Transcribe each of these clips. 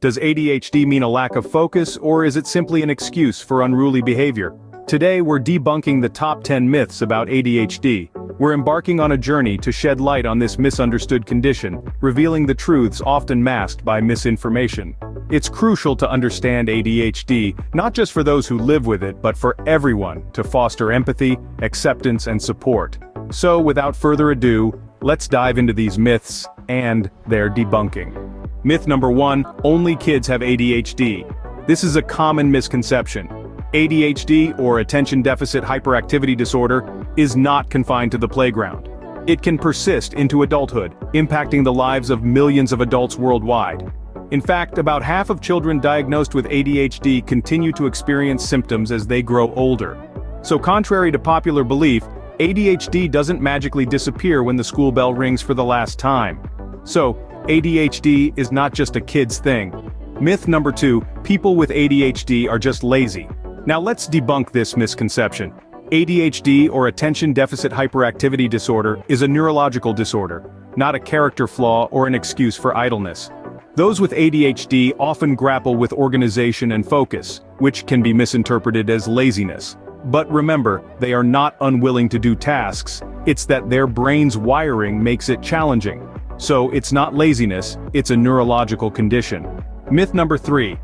Does ADHD mean a lack of focus, or is it simply an excuse for unruly behavior? Today we're debunking the top 10 myths about ADHD. We're embarking on a journey to shed light on this misunderstood condition, revealing the truths often masked by misinformation. It's crucial to understand ADHD, not just for those who live with it, but for everyone, to foster empathy, acceptance, and support. So, without further ado, let's dive into these myths and their debunking. Myth number 1, only kids have ADHD. This is a common misconception. ADHD, or attention deficit hyperactivity disorder, is not confined to the playground. It can persist into adulthood, impacting the lives of millions of adults worldwide. In fact, about half of children diagnosed with ADHD continue to experience symptoms as they grow older. So contrary to popular belief, ADHD doesn't magically disappear when the school bell rings for the last time. So, ADHD is not just a kid's thing. Myth number 2, people with ADHD are just lazy. Now let's debunk this misconception. ADHD, or attention deficit hyperactivity disorder, is a neurological disorder, not a character flaw or an excuse for idleness. Those with ADHD often grapple with organization and focus, which can be misinterpreted as laziness. But remember, they are not unwilling to do tasks, it's that their brain's wiring makes it challenging. So it's not laziness, it's a neurological condition. Myth number 3.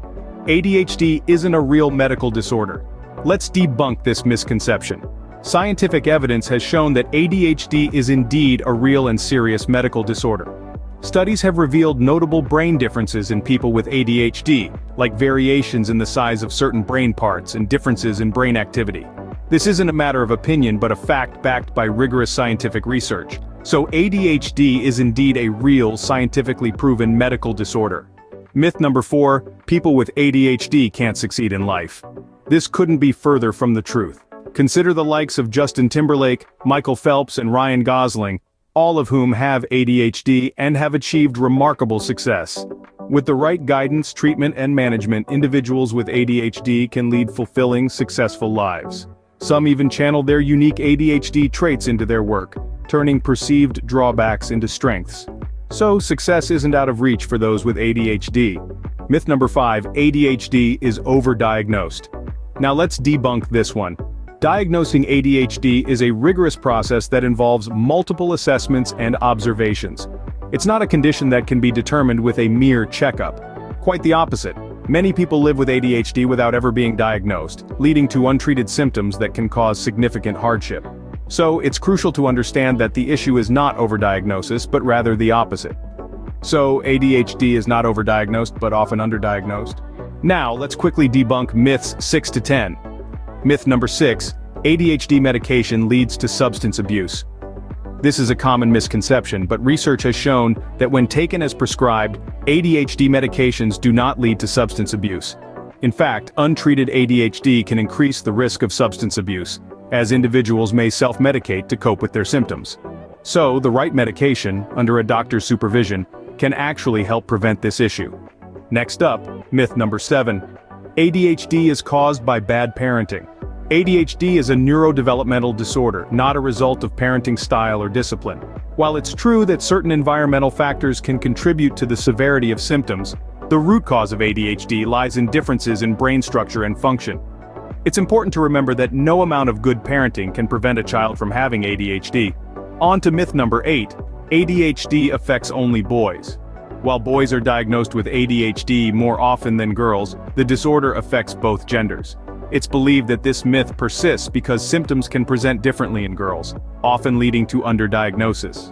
ADHD isn't a real medical disorder. Let's debunk this misconception. Scientific evidence has shown that ADHD is indeed a real and serious medical disorder. Studies have revealed notable brain differences in people with ADHD, like variations in the size of certain brain parts and differences in brain activity. This isn't a matter of opinion but a fact backed by rigorous scientific research. So ADHD is indeed a real, scientifically proven medical disorder. Myth number 4, people with ADHD can't succeed in life. This couldn't be further from the truth. Consider the likes of Justin Timberlake, Michael Phelps, and Ryan Gosling, all of whom have ADHD and have achieved remarkable success. With the right guidance, treatment, and management, individuals with ADHD can lead fulfilling, successful lives. Some even channel their unique ADHD traits into their work, turning perceived drawbacks into strengths. So, success isn't out of reach for those with ADHD. Myth number 5, ADHD is overdiagnosed. Now let's debunk this one. Diagnosing ADHD is a rigorous process that involves multiple assessments and observations. It's not a condition that can be determined with a mere checkup. Quite the opposite. Many people live with ADHD without ever being diagnosed, leading to untreated symptoms that can cause significant hardship. So, it's crucial to understand that the issue is not overdiagnosis, but rather the opposite. So, ADHD is not overdiagnosed, but often underdiagnosed. Now, let's quickly debunk myths 6 to 10. Myth number 6, ADHD medication leads to substance abuse. This is a common misconception, but research has shown that when taken as prescribed, ADHD medications do not lead to substance abuse. In fact, untreated ADHD can increase the risk of substance abuse, as individuals may self-medicate to cope with their symptoms. So, the right medication, under a doctor's supervision, can actually help prevent this issue. Next up, myth number 7. ADHD is caused by bad parenting. ADHD is a neurodevelopmental disorder, not a result of parenting style or discipline. While it's true that certain environmental factors can contribute to the severity of symptoms, the root cause of ADHD lies in differences in brain structure and function. It's important to remember that no amount of good parenting can prevent a child from having ADHD. On to myth number 8. ADHD affects only boys. While boys are diagnosed with ADHD more often than girls, the disorder affects both genders. It's believed that this myth persists because symptoms can present differently in girls, often leading to underdiagnosis.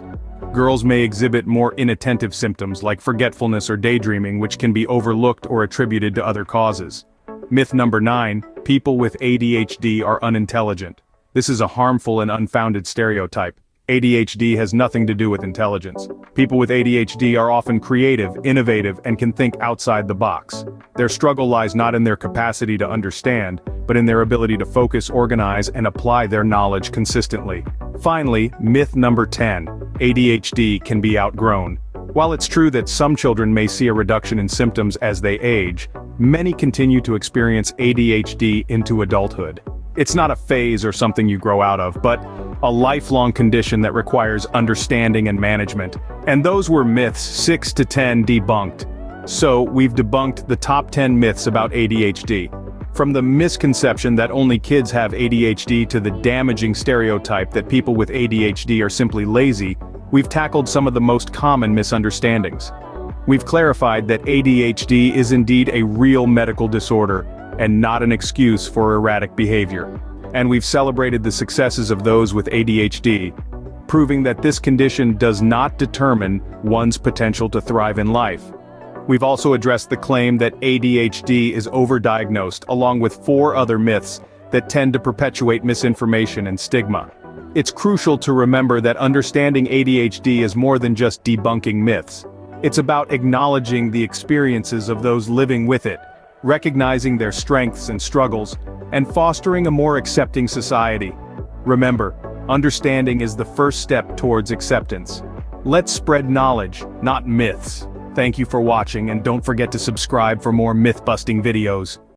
Girls may exhibit more inattentive symptoms like forgetfulness or daydreaming, which can be overlooked or attributed to other causes. Myth number 9, people with ADHD are unintelligent. This is a harmful and unfounded stereotype. ADHD has nothing to do with intelligence. People with ADHD are often creative, innovative, and can think outside the box. Their struggle lies not in their capacity to understand, but in their ability to focus, organize, and apply their knowledge consistently. Finally, myth number 10, ADHD can be outgrown. While it's true that some children may see a reduction in symptoms as they age, many continue to experience ADHD into adulthood. It's not a phase or something you grow out of, but a lifelong condition that requires understanding and management. And those were myths 6 to 10 debunked. So, we've debunked the top 10 myths about ADHD. From the misconception that only kids have ADHD to the damaging stereotype that people with ADHD are simply lazy, we've tackled some of the most common misunderstandings. We've clarified that ADHD is indeed a real medical disorder, and not an excuse for erratic behavior. And we've celebrated the successes of those with ADHD, proving that this condition does not determine one's potential to thrive in life. We've also addressed the claim that ADHD is overdiagnosed, along with 4 other myths that tend to perpetuate misinformation and stigma. It's crucial to remember that understanding ADHD is more than just debunking myths. It's about acknowledging the experiences of those living with it, recognizing their strengths and struggles, and fostering a more accepting society. Remember, understanding is the first step towards acceptance. Let's spread knowledge, not myths. Thank you for watching, and don't forget to subscribe for more myth-busting videos.